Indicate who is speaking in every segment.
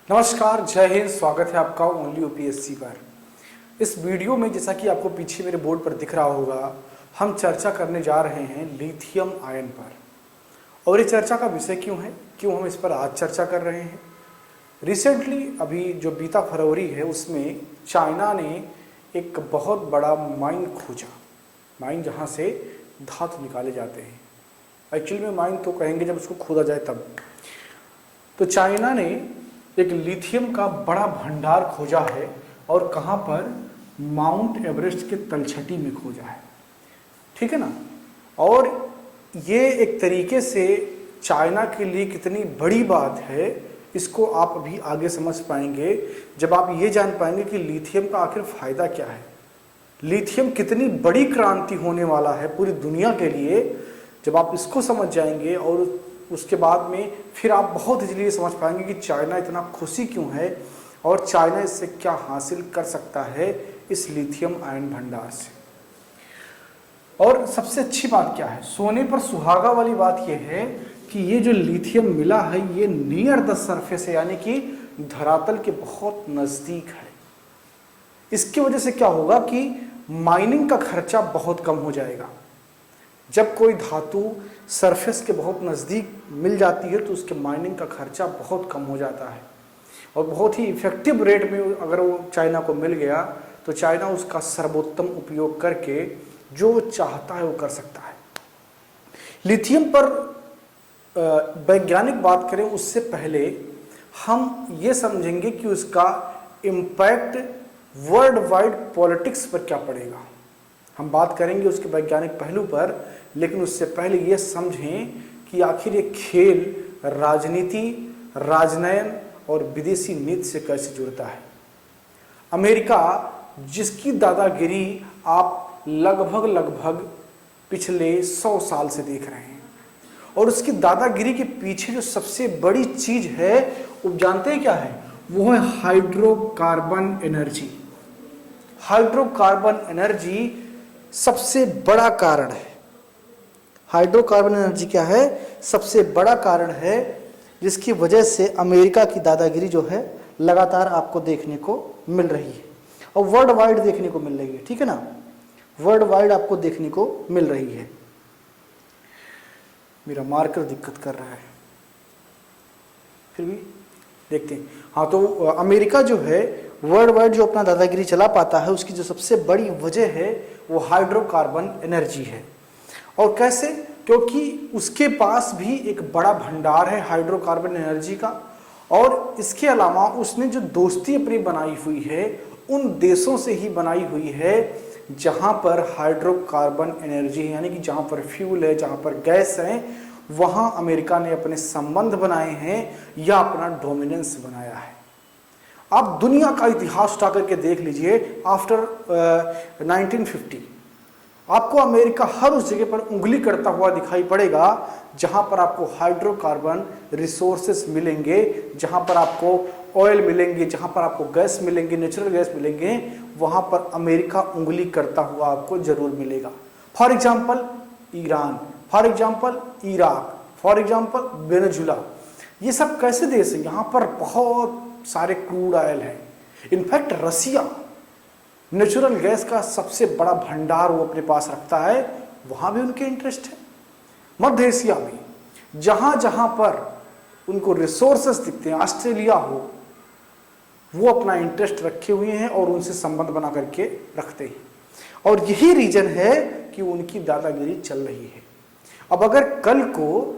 Speaker 1: नमस्कार, जय हिंद। स्वागत है आपका ओनली यूपीएससी पर। इस वीडियो में जैसा कि आपको पीछे मेरे बोर्ड पर दिख रहा होगा, हम चर्चा करने जा रहे हैं लिथियम आयन पर। और ये चर्चा का विषय क्यों हम इस पर आज चर्चा कर रहे हैं। रिसेंटली अभी जो बीता फरवरी है उसमें चाइना ने एक बहुत बड़ा माइन खोजा, माइन जहाँ से धातु निकाले जाते हैं। एक्चुअली में माइन तो कहेंगे जब उसको खोदा जाए तब। तो चाइना ने एक लिथियम का बड़ा भंडार खोजा है और कहाँ पर, माउंट एवरेस्ट के तलछटी में खोजा है। ठीक है ना। और ये एक तरीके से चाइना के लिए कितनी बड़ी बात है, इसको आप अभी आगे समझ पाएंगे जब आप ये जान पाएंगे कि लिथियम का आखिर फायदा क्या है। लिथियम कितनी बड़ी क्रांति होने वाला है पूरी दुनिया के लिए। जब आप इसको समझ जाएंगे और उसके बाद में फिर आप बहुत इजीली समझ पाएंगे कि चाइना इतना खुशी क्यों है और चाइना इससे क्या हासिल कर सकता है इस लिथियम आयन भंडार से। और सबसे अच्छी बात क्या है, सोने पर सुहागा वाली बात यह है कि ये जो लिथियम मिला है ये नियर द सरफेस है, यानी कि धरातल के बहुत नजदीक है। इसकी वजह से क्या होगा कि माइनिंग का खर्चा बहुत कम हो जाएगा। जब कोई धातु सरफेस के बहुत नज़दीक मिल जाती है तो उसके माइनिंग का खर्चा बहुत कम हो जाता है और बहुत ही इफ़ेक्टिव रेट में अगर वो चाइना को मिल गया तो चाइना उसका सर्वोत्तम उपयोग करके जो चाहता है वो कर सकता है। लिथियम पर वैज्ञानिक बात करें उससे पहले हम ये समझेंगे कि उसका इम्पैक्ट वर्ल्ड वाइड पॉलिटिक्स पर क्या पड़ेगा। हम बात करेंगे उसके वैज्ञानिक पहलू पर, लेकिन उससे पहले ये समझें कि आखिर ये खेल राजनीति, राजनयन और विदेशी नीति से कैसे जुड़ता है। अमेरिका जिसकी दादागिरी आप लगभग पिछले 100 साल से देख रहे हैं, और उसकी दादागिरी के पीछे जो सबसे बड़ी चीज है वो जानते हैं क्या है, वो है हाइड्रोकार्बन एनर्जी। हाइड्रोकार्बन एनर्जी सबसे बड़ा कारण है। हाइड्रोकार्बन एनर्जी क्या है, सबसे बड़ा कारण है जिसकी वजह से अमेरिका की दादागिरी जो है लगातार आपको देखने को मिल रही है और वर्ल्ड वाइड देखने को मिल रही है। ठीक है ना, वर्ल्ड वाइड आपको देखने को मिल रही है। मेरा मार्कर दिक्कत कर रहा है, फिर भी देखते हैं। हाँ, तो अमेरिका जो है वर्ल्ड वाइड जो अपना दादागिरी चला पाता है उसकी जो सबसे बड़ी वजह है वो हाइड्रोकार्बन एनर्जी है। और कैसे, क्योंकि उसके पास भी एक बड़ा भंडार है हाइड्रोकार्बन एनर्जी का। और इसके अलावा उसने जो दोस्ती अपनी बनाई हुई है उन देशों से ही बनाई हुई है जहाँ पर हाइड्रोकार्बन एनर्जी है, यानी कि जहाँ पर फ्यूल है, जहाँ पर गैस है, वहाँ अमेरिका ने अपने संबंध बनाए हैं या अपना डोमिनेंस बनाया है। आप दुनिया का इतिहास उठा करके देख लीजिए, आफ्टर 1950 आपको अमेरिका हर उस जगह पर उंगली करता हुआ दिखाई पड़ेगा जहां पर आपको हाइड्रोकार्बन रिसोर्सेस मिलेंगे, जहां पर आपको ऑयल मिलेंगे, जहां पर आपको गैस मिलेंगे, नेचुरल गैस मिलेंगे, वहां पर अमेरिका उंगली करता हुआ आपको जरूर मिलेगा। For example Iran, for example Iraq, for example Venezuela. ये सब कैसे देश हैं, यहाँ पर बहुत सारे क्रूड ऑयल हैं। इनफैक्ट रसिया नेचुरल गैस का सबसे बड़ा भंडार वो अपने पास रखता है, वहां भी उनके इंटरेस्ट है। मध्य एशिया में जहां जहां पर उनको रिसोर्सेस दिखते हैं, ऑस्ट्रेलिया हो, वो अपना इंटरेस्ट रखे हुए हैं और उनसे संबंध बना करके रखते हैं। और यही रीजन है कि उनकी दादागिरी चल रही है। अब अगर कल को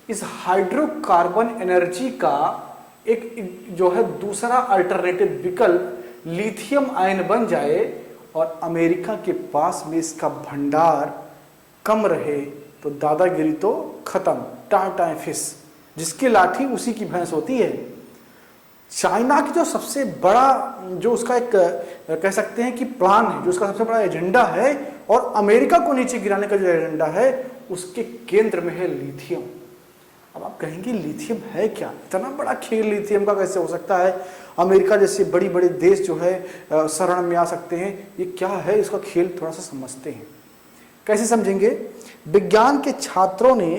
Speaker 1: इस हाइड्रोकार्बन एनर्जी का एक जो है दूसरा अल्टरनेटिव विकल्प लिथियम आयन बन जाए और अमेरिका के पास में इसका भंडार कम रहे तो दादागिरी तो खत्म, टाटा फिश, जिसकी लाठी उसी की भैंस होती है। चाइना की जो सबसे बड़ा जो उसका एक कह सकते हैं कि प्लान है, जो उसका सबसे बड़ा एजेंडा है और अमेरिका को नीचे गिराने का जो एजेंडा है, उसके केंद्र में है लिथियम। अब आप कहेंगे लिथियम है क्या, इतना बड़ा खेल लिथियम का कैसे हो सकता है, अमेरिका जैसे बड़ी बड़े देश जो है शरण में आ सकते हैं, ये क्या है, इसका खेल थोड़ा सा समझते हैं। कैसे समझेंगे, विज्ञान के छात्रों ने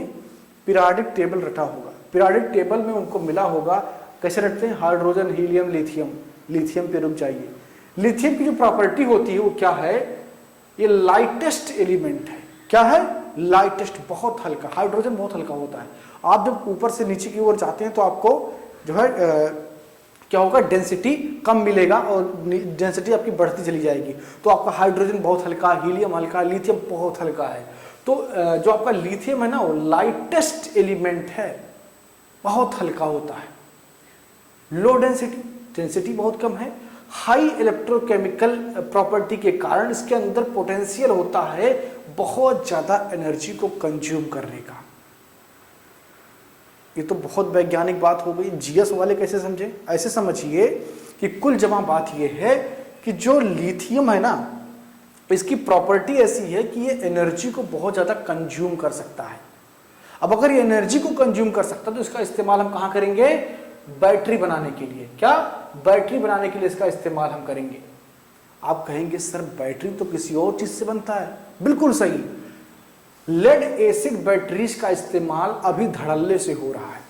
Speaker 1: पीरियोडिक टेबल रटा होगा, पीरियोडिक टेबल में उनको मिला होगा कैसे रटते हैं? Hydrogen, helium, lithium. लिथियम पे रुक जाइए। लिथियम की जो प्रॉपर्टी होती है वो क्या है? ये लाइटेस्ट एलिमेंट है। क्या है? लाइटेस्ट, बहुत हल्का। हाइड्रोजन बहुत हल्का होता है। आप जब ऊपर से नीचे की ओर जाते हैं तो आपको जो है क्या होगा? डेंसिटी कम मिलेगा और डेंसिटी आपकी बढ़ती चली जाएगी। तो आपका हाइड्रोजन बहुत हल्का, हीलियम हल्का, लिथियम बहुत हल्का है। तो जो आपका लिथियम है ना, वो लाइटेस्ट एलिमेंट है, बहुत हल्का होता है। लो डेंसिटी, डेंसिटी बहुत कम है। हाई इलेक्ट्रोकेमिकल प्रॉपर्टी के कारण इसके अंदर पोटेंशियल होता है बहुत ज्यादा एनर्जी को कंज्यूम करने का। ये तो बहुत वैज्ञानिक बात हो गई। जीएस वाले कैसे समझे? ऐसे समझिए कि कुल जमा बात ये है कि जो लिथियम है ना, इसकी प्रॉपर्टी ऐसी है कि ये एनर्जी को बहुत ज्यादा कंज्यूम कर सकता है। अब अगर ये एनर्जी को कंज्यूम कर सकता है तो इसका इस्तेमाल हम कहां करेंगे? बैटरी बनाने के लिए। क्या? बैटरी बनाने के लिए इसका इस्तेमाल हम करेंगे। आप कहेंगे सर बैटरी तो किसी और चीज से बनता है। बिल्कुल सही, लेड एसिड बैटरीज का इस्तेमाल अभी धड़ल्ले से हो रहा है।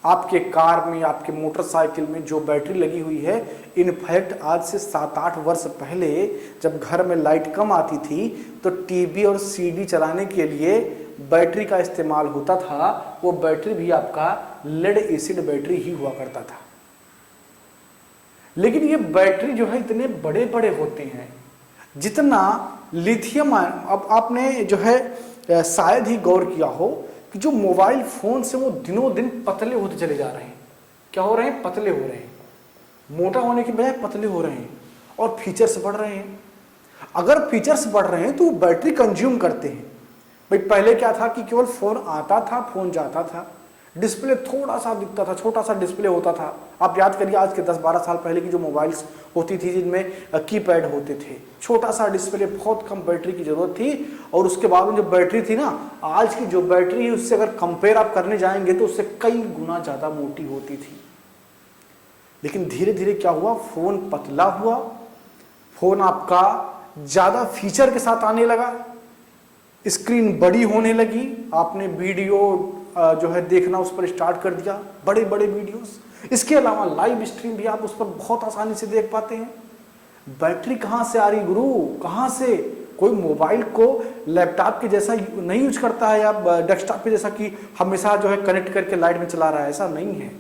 Speaker 1: आपके कार में, आपके मोटरसाइकिल में जो बैटरी लगी हुई है, इनफैक्ट आज से 7-8 वर्ष पहले जब घर में लाइट कम आती थी तो टीवी और सीडी चलाने के लिए बैटरी का इस्तेमाल होता था। वो बैटरी भी आपका लेड एसिड बैटरी ही हुआ करता था। लेकिन ये बैटरी जो है इतने बड़े बड़े होते हैं जितना लिथियम आयन। अब आपने जो है शायद ही गौर किया हो कि जो मोबाइल फोन से वो दिनों दिन पतले होते चले जा रहे हैं। क्या हो रहे हैं? पतले हो रहे हैं। मोटा होने की बजाय पतले हो रहे हैं और फीचर्स बढ़ रहे हैं। अगर फीचर्स बढ़ रहे हैं तो वो बैटरी कंज्यूम करते हैं। भाई पहले क्या था कि केवल फोन आता था, फोन जाता था, डिस्प्ले थोड़ा सा दिखता था, छोटा सा डिस्प्ले होता था। आप याद करिए आज के 10-12 साल पहले की जो मोबाइल्स होती थी जिनमें कीपैड होते थे, छोटा सा डिस्प्ले, बहुत कम बैटरी की जरूरत थी। और उसके बाद में जो बैटरी थी ना, आज की जो बैटरी है उससे अगर कंपेयर आप करने जाएंगे तो उससे कई गुना ज्यादा मोटी होती थी। लेकिन धीरे धीरे क्या हुआ? फोन पतला हुआ, फोन आपका ज्यादा फीचर के साथ आने लगा, स्क्रीन बड़ी होने लगी। आपने वीडियो जो है देखना उस पर स्टार्ट कर दिया, बड़े बड़े वीडियोस। इसके अलावा लाइव स्ट्रीम भी आप उस पर बहुत आसानी से देख पाते हैं। बैटरी कहां से आ रही गुरु? कहां से? कोई मोबाइल को लैपटॉप के जैसा नहीं यूज करता है या डेस्कटॉप के जैसा कि हमेशा जो है कनेक्ट करके लाइट में चला रहा है, ऐसा नहीं है।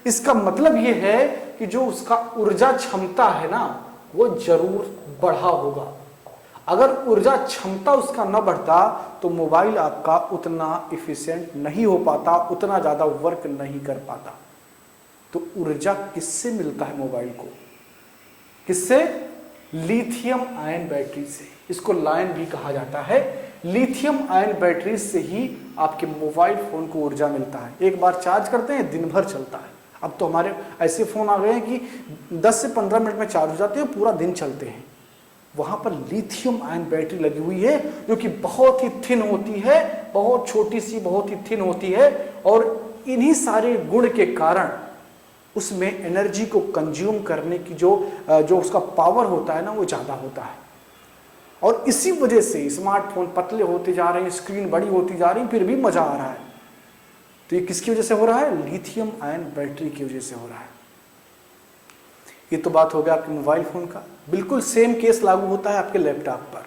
Speaker 1: इसका मतलब यह है कि जो उसका ऊर्जा क्षमता है ना, वो जरूर बढ़ा होगा। अगर ऊर्जा क्षमता उसका न बढ़ता तो मोबाइल आपका उतना इफिशिएंट नहीं हो पाता, उतना ज्यादा वर्क नहीं कर पाता। तो ऊर्जा किससे मिलता है मोबाइल को? किससे? लिथियम आयन बैटरी से। इसको लायन भी कहा जाता है। लिथियम आयन बैटरी से ही आपके मोबाइल फोन को ऊर्जा मिलता है। एक बार चार्ज करते हैं, दिन भर चलता है। अब तो हमारे ऐसे फोन आ गए हैं कि 10 से 15 मिनट में चार्ज हो जाते हैं, पूरा दिन चलते हैं। वहां पर लिथियम आयन बैटरी लगी हुई है जो कि बहुत ही थिन होती है, बहुत छोटी सी, बहुत ही थिन होती है। और इन्हीं सारे गुण के कारण उसमें एनर्जी को कंज्यूम करने की जो उसका पावर होता है ना, वो ज्यादा होता है। और इसी वजह से स्मार्टफोन पतले होते जा रहे हैं, स्क्रीन बड़ी होती जा रही है, फिर भी मजा आ रहा है। तो ये किसकी वजह से हो रहा है? लिथियम आयन बैटरी की वजह से हो रहा है। ये तो बात हो गया आपके मोबाइल फोन का। बिल्कुल सेम केस लागू होता है आपके लैपटॉप पर।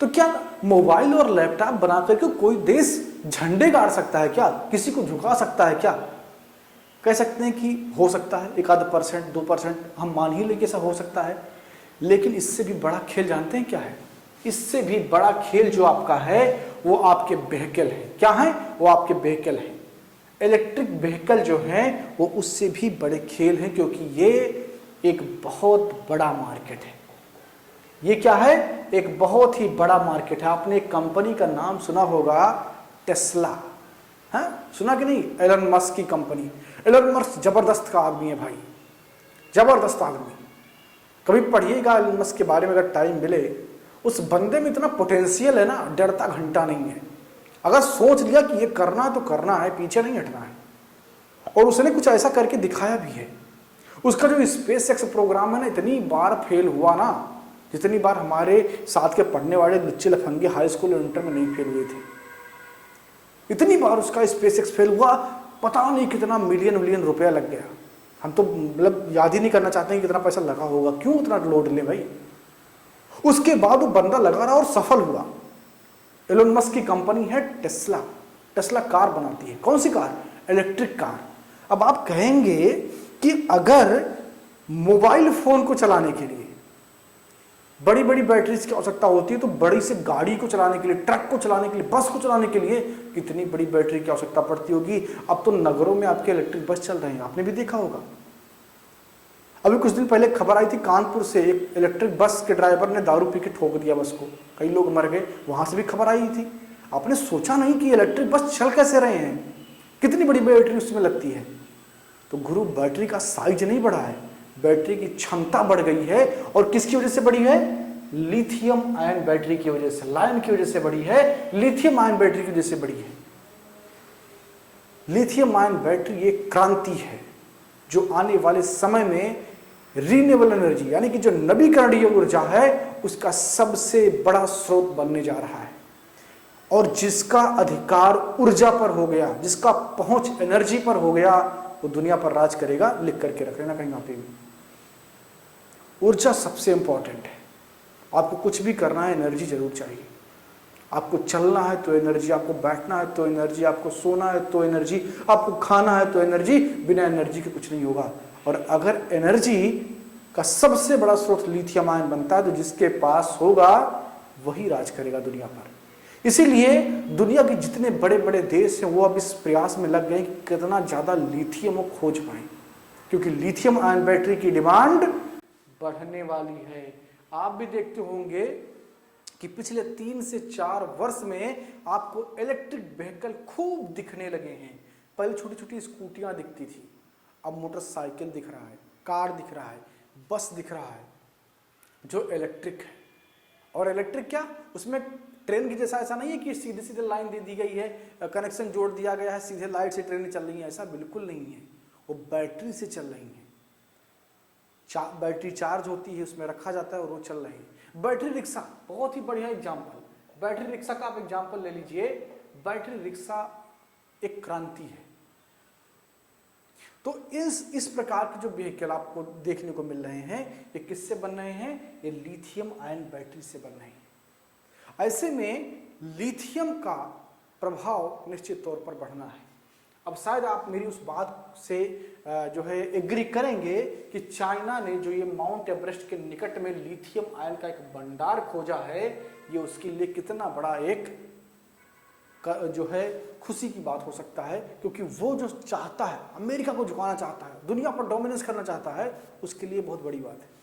Speaker 1: तो क्या मोबाइल और लैपटॉप बना करके कोई देश झंडे गाड़ सकता है क्या? किसी को झुका सकता है क्या? कह सकते हैं कि हो सकता है, 1-2%, 2% हम मान ही लेके ऐसा हो सकता है। लेकिन इससे भी बड़ा खेल जानते हैं क्या है? इससे भी बड़ा खेल जो आपका है वो आपके व्हीकल है। क्या है? वो आपके व्हीकल है। इलेक्ट्रिक व्हीकल जो है वो उससे भी बड़े खेल हैं, क्योंकि ये एक बहुत बड़ा मार्केट है। ये क्या है? एक बहुत ही बड़ा मार्केट है। आपने एक कंपनी का नाम सुना होगा, टेस्ला। है सुना कि नहीं? एलन मस्क की कंपनी। एलन मस्क जबरदस्त का आदमी है भाई, जबरदस्त आदमी। कभी पढ़िएगा एलन मस्क के बारे में अगर टाइम मिले। उस बंदे में इतना पोटेंशियल है ना, डरता घंटा नहीं है। अगर सोच लिया कि ये करना तो करना है, पीछे नहीं हटना है। और उसने कुछ ऐसा करके दिखाया भी है। उसका जो स्पेस एक्स प्रोग्राम है ना, इतनी बार फेल हुआ ना, जितनी बार हमारे साथ के पढ़ने वाले लुच्चे लफंगे हाई स्कूल और इंटर में नहीं फेल हुए थे, इतनी बार उसका स्पेस एक्स फेल हुआ। पता नहीं कितना मिलियन रुपया लग गया। हम तो मतलब याद ही नहीं करना चाहते हैं कि कितना पैसा लगा होगा, क्यों उतना लोड ले भाई। उसके बाद वो बंदा लगा रहा और सफल हुआ। एलोन मस्क की कंपनी है टेस्ला। टेस्ला कार बनाती है। कौन सी कार? Electric car. अब आप कहेंगे कि अगर मोबाइल फोन को चलाने के लिए बड़ी बड़ी बैटरीज की आवश्यकता होती है, तो बड़ी से गाड़ी को चलाने के लिए, ट्रक को चलाने के लिए, बस को चलाने के लिए कितनी बड़ी बैटरी की आवश्यकता पड़ती होगी। अब तो नगरों में आपके इलेक्ट्रिक बस चल रहे हैं, आपने भी देखा होगा। अभी कुछ दिन पहले खबर आई थी, कानपुर से एक इलेक्ट्रिक बस के ड्राइवर ने दारू पी के ठोक दिया बस को, कई लोग मर गए। वहां से भी खबर आई थी। आपने सोचा नहीं कि इलेक्ट्रिक बस चल कैसे रहे हैं, कितनी बड़ी बैटरी उसमें लगती है। तो गुरु, बैटरी का साइज नहीं बढ़ा है, बैटरी की क्षमता बढ़ गई है। और किसकी वजह से बढ़ी है? लिथियम आयन बैटरी की वजह से, लायन की वजह से बढ़ी है, लिथियम आयन बैटरी की वजह से बढ़ी है। लिथियम आयन बैटरी एक क्रांति है जो आने वाले समय में रीन्यूएबल एनर्जी यानी कि जो नवीकरणीय ऊर्जा है उसका सबसे बड़ा स्रोत बनने जा रहा है। और जिसका अधिकार ऊर्जा पर हो गया, जिसका पहुंच एनर्जी पर हो गया, वो दुनिया पर राज करेगा। लिख करके रख लेना कहीं पे भी। ऊर्जा सबसे इंपॉर्टेंट है। आपको कुछ भी करना है, एनर्जी जरूर चाहिए। आपको चलना है तो एनर्जी, आपको बैठना है तो एनर्जी, आपको सोना है तो एनर्जी, आपको खाना है तो एनर्जी। बिना एनर्जी के कुछ नहीं होगा। और अगर एनर्जी का सबसे बड़ा स्रोत लिथियम आयन बनता है, तो जिसके पास होगा वही राज करेगा दुनिया पर। इसीलिए दुनिया के जितने बड़े बड़े देश हैं वो अब इस प्रयास में लग गए कि कितना ज्यादा लिथियम वो खोज पाए, क्योंकि लिथियम आयन बैटरी की डिमांड बढ़ने वाली है। आप भी देखते होंगे कि पिछले 3 से 4 वर्ष में आपको इलेक्ट्रिक व्हीकल खूब दिखने लगे हैं। पहले छोटी छोटी स्कूटियां दिखती थी, अब मोटरसाइकिल दिख रहा है, कार दिख रहा है, बस दिख रहा है जो इलेक्ट्रिक है। और इलेक्ट्रिक क्या, उसमें ट्रेन की जैसा ऐसा नहीं है कि सीधे सीधे लाइन दे दी गई है, कनेक्शन जोड़ दिया गया है, सीधे लाइट से ट्रेनें चल रही हैं, ऐसा बिल्कुल नहीं है। वो बैटरी से चल रही हैं। बैटरी चार्ज होती है, उसमें रखा जाता है और वो चल रही है। बैटरी रिक्शा बहुत ही बढ़िया एग्जाम्पल। बैटरी रिक्शा का आप एग्जाम्पल ले लीजिए। बैटरी रिक्शा एक क्रांति है। तो इस प्रकार के जो व्हीकल आपको देखने को मिल रहे हैं, ये किससे बन रहे हैं? ये लिथियम आयन बैटरी से बन रहे हैं। ऐसे में लिथियम का प्रभाव निश्चित तौर पर बढ़ना है। अब शायद आप मेरी उस बात से जो है एग्री करेंगे कि चाइना ने जो ये माउंट एवरेस्ट के निकट में लिथियम आयन का एक भंडार खोजा है, ये उसके लिए कितना बड़ा एक जो है खुशी की बात हो सकता है। क्योंकि वो जो चाहता है, अमेरिका को झुकाना चाहता है, दुनिया पर डोमिनेंस करना चाहता है, उसके लिए बहुत बड़ी बात है।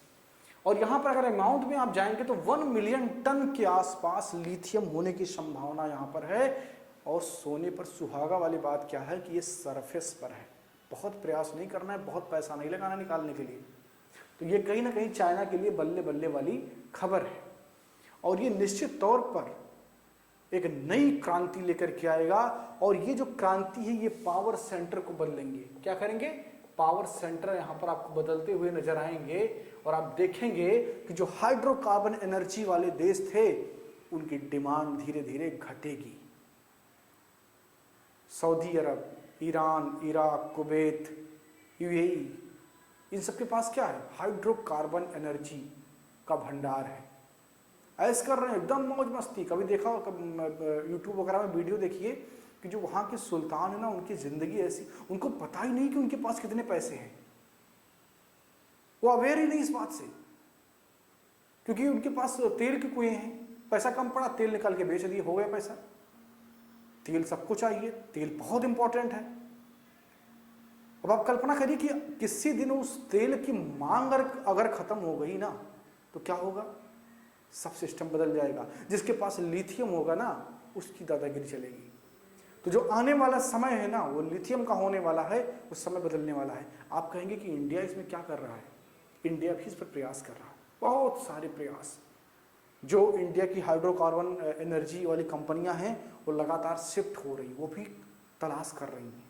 Speaker 1: और यहां पर अगर अमाउंट में आप जाएंगे तो 1 मिलियन टन के आसपास लिथियम होने की संभावना यहां पर है। और सोने पर सुहागा वाली बात क्या है कि ये सरफेस पर है। बहुत प्रयास नहीं करना है, बहुत पैसा नहीं लगाना निकालने के लिए। तो ये कहीं ना कहीं चाइना के लिए बल्ले बल्ले वाली खबर है। और ये निश्चित तौर पर एक नई क्रांति लेकर के आएगा। और ये जो क्रांति है ये पावर सेंटर को बदलेंगे। क्या करेंगे? पावर सेंटर यहां पर आपको बदलते हुए नजर आएंगे। और आप देखेंगे कि जो हाइड्रोकार्बन एनर्जी वाले देश थे उनकी डिमांड धीरे धीरे घटेगी। सऊदी अरब, ईरान, इराक, कुवैत, यूएई, इन सबके पास क्या है? हाइड्रोकार्बन एनर्जी का भंडार है। ऐस कर रहे हैं एकदम मौज मस्ती। कभी देखा यूट्यूब वगैरह में वीडियो देखिए कि जो वहां के सुल्तान है ना, उनकी जिंदगी ऐसी, उनको पता ही नहीं कि उनके पास कितने पैसे हैं। वो अवेयर ही नहीं इस बात से, क्योंकि उनके पास तेल के कुएं हैं, पैसा कम पड़ा, तेल निकाल के बेच दिए, हो गया पैसा। तेल सबको चाहिए, तेल बहुत इंपॉर्टेंट है। अब आप कल्पना करिए कि किसी दिन उस तेल की मांग अगर खत्म हो गई ना, तो क्या होगा? सब सिस्टम बदल जाएगा। जिसके पास लिथियम होगा ना, उसकी दादागिरी चलेगी। तो जो आने वाला समय है ना, वो लिथियम का होने वाला है, उस समय बदलने वाला है। आप कहेंगे कि इंडिया इसमें क्या कर रहा है? इंडिया भी इस पर प्रयास कर रहा है, बहुत सारे प्रयास। जो इंडिया की हाइड्रोकार्बन एनर्जी वाली कंपनियां हैं वो लगातार शिफ्ट हो रही, वो भी तलाश कर रही हैं।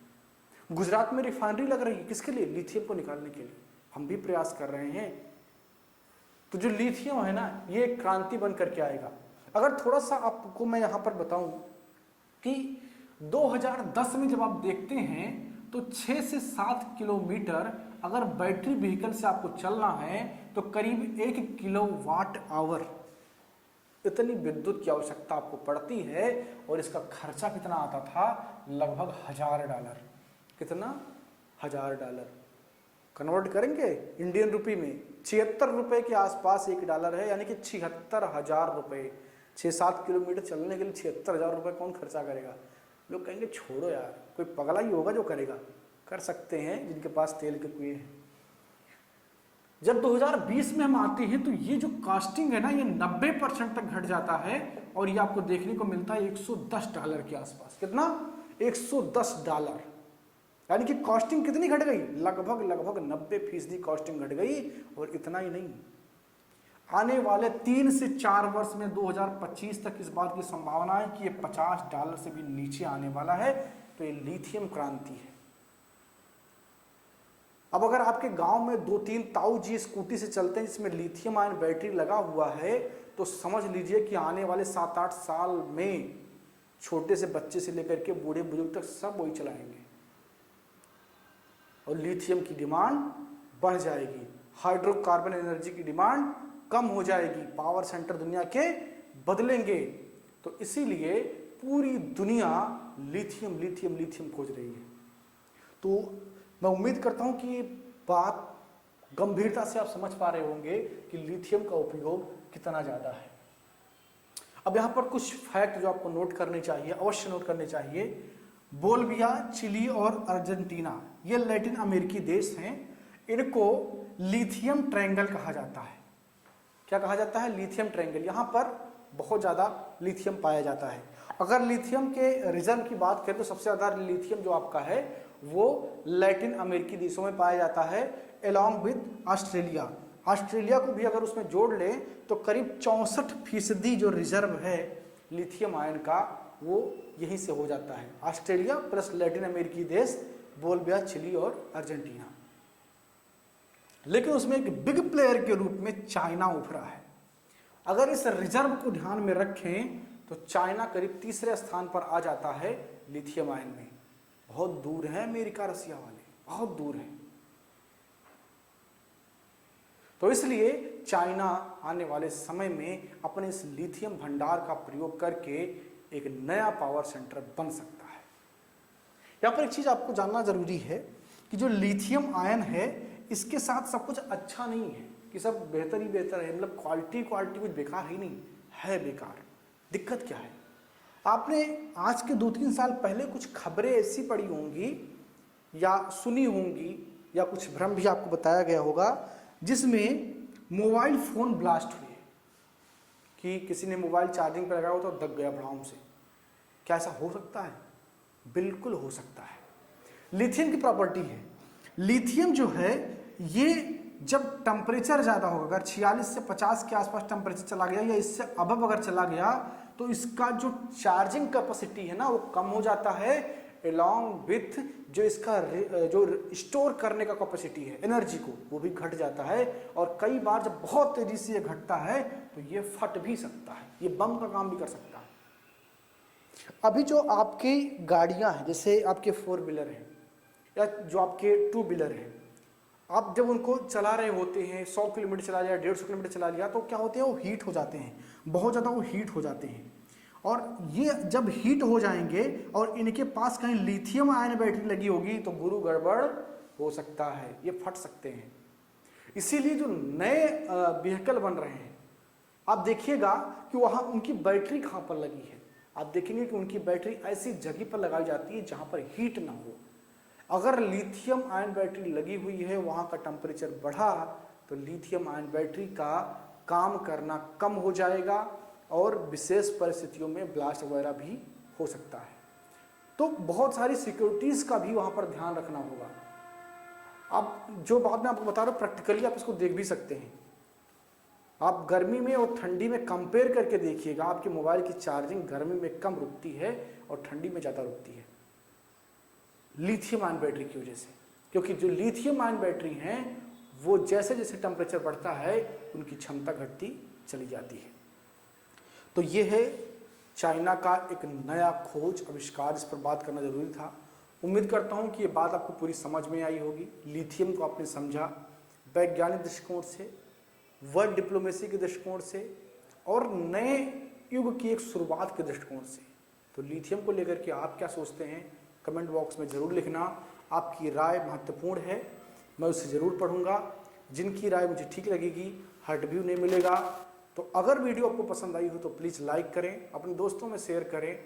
Speaker 1: गुजरात में रिफाइनरी लग रही है, किसके लिए? लिथियम को निकालने के लिए। हम भी प्रयास कर रहे हैं। तो जो लिथियम है ना, ये एक क्रांति बन करके आएगा। अगर थोड़ा सा आपको मैं यहां पर बताऊं कि 2010 में जब आप देखते हैं तो 6 से 7 किलोमीटर अगर बैटरी व्हीकल से आपको चलना है तो करीब 1 किलोवाट आवर इतनी विद्युत की आवश्यकता आपको पड़ती है। और इसका खर्चा कितना आता था? लगभग $1000। कितना? $1000। कन्वर्ट करेंगे इंडियन रुपी में 76 रुपए के आसपास $1 है, यानी कि 76,000 रुपए। 6-7 किलोमीटर चलने के लिए 76,000 रुपए कौन खर्चा करेगा? लोग कहेंगे छोड़ो यार, कोई पगला ही होगा जो करेगा। कर सकते हैं जिनके पास तेल के कुएं हैं। जब 2020 में हम आते हैं तो ये जो कास्टिंग है ना, ये 90% तक घट जाता है और ये आपको देखने को मिलता है $110 के आसपास। कितना? $110। यानी कि कॉस्टिंग कितनी घट गई? लगभग 90% कॉस्टिंग घट गई। और इतना ही नहीं, आने वाले 3 से 4 वर्ष में 2025 तक इस बात की संभावना है कि ये $50 से भी नीचे आने वाला है। तो ये लिथियम क्रांति है। अब अगर आपके गांव में 2-3 ताऊ जी स्कूटी से चलते हैं जिसमें लिथियम आयन बैटरी लगा हुआ है, तो समझ लीजिए कि आने वाले 7-8 साल में छोटे से बच्चे से लेकर के बूढ़े बुजुर्ग तक सब वही चलाएंगे और लिथियम की डिमांड बढ़ जाएगी। हाइड्रोकार्बन एनर्जी की डिमांड कम हो जाएगी, पावर सेंटर दुनिया के बदलेंगे। तो इसीलिए पूरी दुनिया लिथियम लिथियम लिथियम खोज रही है। तो मैं उम्मीद करता हूं कि ये बात गंभीरता से आप समझ पा रहे होंगे कि लिथियम का उपयोग कितना ज़्यादा है। अब यहाँ पर कुछ फैक्ट जो आपको नोट करने चाहिए, अवश्य नोट करने चाहिए। बोल्विया, चिली और अर्जेंटीना ये लैटिन अमेरिकी देश हैं। इनको लिथियम ट्रायंगल कहा जाता है। क्या कहा जाता है? Lithium triangle. यहाँ पर बहुत ज़्यादा लिथियम पाया जाता है। अगर लिथियम के रिजर्व की बात करें तो सबसे ज़्यादा लिथियम जो आपका है वो लैटिन अमेरिकी देशों में पाया जाता है, अलॉन्ग विद ऑस्ट्रेलिया। ऑस्ट्रेलिया को भी अगर उसमें जोड़ लें तो करीब 64% जो रिजर्व है लिथियम आयन का वो यहीं से हो जाता है। ऑस्ट्रेलिया प्लस लैटिन अमेरिकी देश बोल्विया, चिली और अर्जेंटीना। लेकिन उसमें एक बिग प्लेयर के रूप में चाइना उभरा है। अगर इस रिजर्व को ध्यान में रखें तो चाइना करीब 3रे स्थान पर आ जाता है लिथियम आयन में। बहुत दूर है अमेरिका, रसिया वाले बहुत दूर है। तो इसलिए चाइना आने वाले समय में अपने इस लिथियम भंडार का प्रयोग करके एक नया पावर सेंटर बन सकता है। यहां पर एक चीज आपको जानना जरूरी है कि जो लिथियम आयन है इसके साथ सब कुछ अच्छा नहीं है कि सब बेहतर ही बेहतर है, मतलब क्वालिटी कुछ बेकार ही नहीं है। बेकार दिक्कत क्या है? आपने आज के 2-3 साल पहले कुछ खबरें ऐसी पड़ी होंगी या सुनी होंगी या कुछ भ्रम भी आपको बताया गया होगा जिसमें मोबाइल फोन ब्लास्ट हुए कि किसी ने मोबाइल चार्जिंग पर लगाया हो तो दब गया भड़ाम से। क्या ऐसा हो सकता है? बिल्कुल हो सकता है। लिथियम की प्रॉपर्टी है, लिथियम जो है ये जब टेम्परेचर ज़्यादा होगा, अगर 46 से 50 के आसपास टेम्परेचर चला गया या इससे अबव अगर चला गया तो इसका जो चार्जिंग कैपेसिटी है ना वो कम हो जाता है, अलॉन्ग विथ जो इसका जो स्टोर करने का कैपेसिटी है एनर्जी को वो भी घट जाता है। और कई बार जब बहुत तेजी से ये घटता है तो ये फट भी सकता है, ये बम का काम भी कर सकता है। अभी जो आपकी गाड़ियां हैं जैसे आपके 4 व्हीलर हैं या जो आपके 2 व्हीलर हैं, आप जब उनको चला रहे होते हैं 100 किलोमीटर चला लिया, 150 किलोमीटर चला लिया तो क्या होते हैं? वो हीट हो जाते हैं, बहुत ज़्यादा वो हीट हो जाते हैं। और ये जब हीट हो जाएंगे और इनके पास कहीं लिथियम आयन बैटरी लगी होगी तो गुरु गड़बड़ हो सकता है, ये फट सकते हैं। इसीलिए जो नए व्हीकल बन रहे हैं आप देखिएगा कि वहाँ उनकी बैटरी कहाँ पर लगी है। आप देखेंगे कि उनकी बैटरी ऐसी जगह पर लगाई जाती है जहाँ पर हीट ना हो। अगर लिथियम आयन बैटरी लगी हुई है, वहाँ का टेम्परेचर बढ़ा तो लिथियम आयन बैटरी का काम करना कम हो जाएगा और विशेष परिस्थितियों में ब्लास्ट वगैरह भी हो सकता है। तो बहुत सारी सिक्योरिटीज़ का भी वहाँ पर ध्यान रखना होगा। अब जो बात मैं आपको बता रहा हूँ प्रैक्टिकली आप इसको देख भी सकते हैं। आप गर्मी में और ठंडी में कंपेयर करके देखिएगा, आपके मोबाइल की चार्जिंग गर्मी में कम रुकती है और ठंडी में ज़्यादा रुकती है लिथियम आयन बैटरी की वजह से। क्योंकि जो लिथियम आयन बैटरी हैं वो जैसे जैसे टेम्परेचर बढ़ता है उनकी क्षमता घटती चली जाती है। तो ये है चाइना का एक नया खोज आविष्कार, इस पर बात करना जरूरी था। उम्मीद करता हूँ कि ये बात आपको पूरी समझ में आई होगी। लिथियम को आपने समझा वैज्ञानिक दृष्टिकोण से, वर्ल्ड डिप्लोमेसी के दृष्टिकोण से और नए युग की एक शुरुआत के दृष्टिकोण से। तो लिथियम को लेकर के आप क्या सोचते हैं, कमेंट बॉक्स में ज़रूर लिखना। आपकी राय महत्वपूर्ण है, मैं उसे ज़रूर पढ़ूंगा। जिनकी राय मुझे ठीक लगेगी, हर रिव्यू नहीं मिलेगा। तो अगर वीडियो आपको पसंद आई हो तो प्लीज़ लाइक करें, अपने दोस्तों में शेयर करें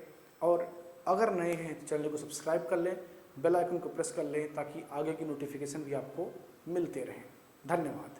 Speaker 1: और अगर नए हैं तो चैनल को सब्सक्राइब कर लें, बेल आइकन को प्रेस कर लें ताकि आगे की नोटिफिकेशन भी आपको मिलते रहें। धन्यवाद।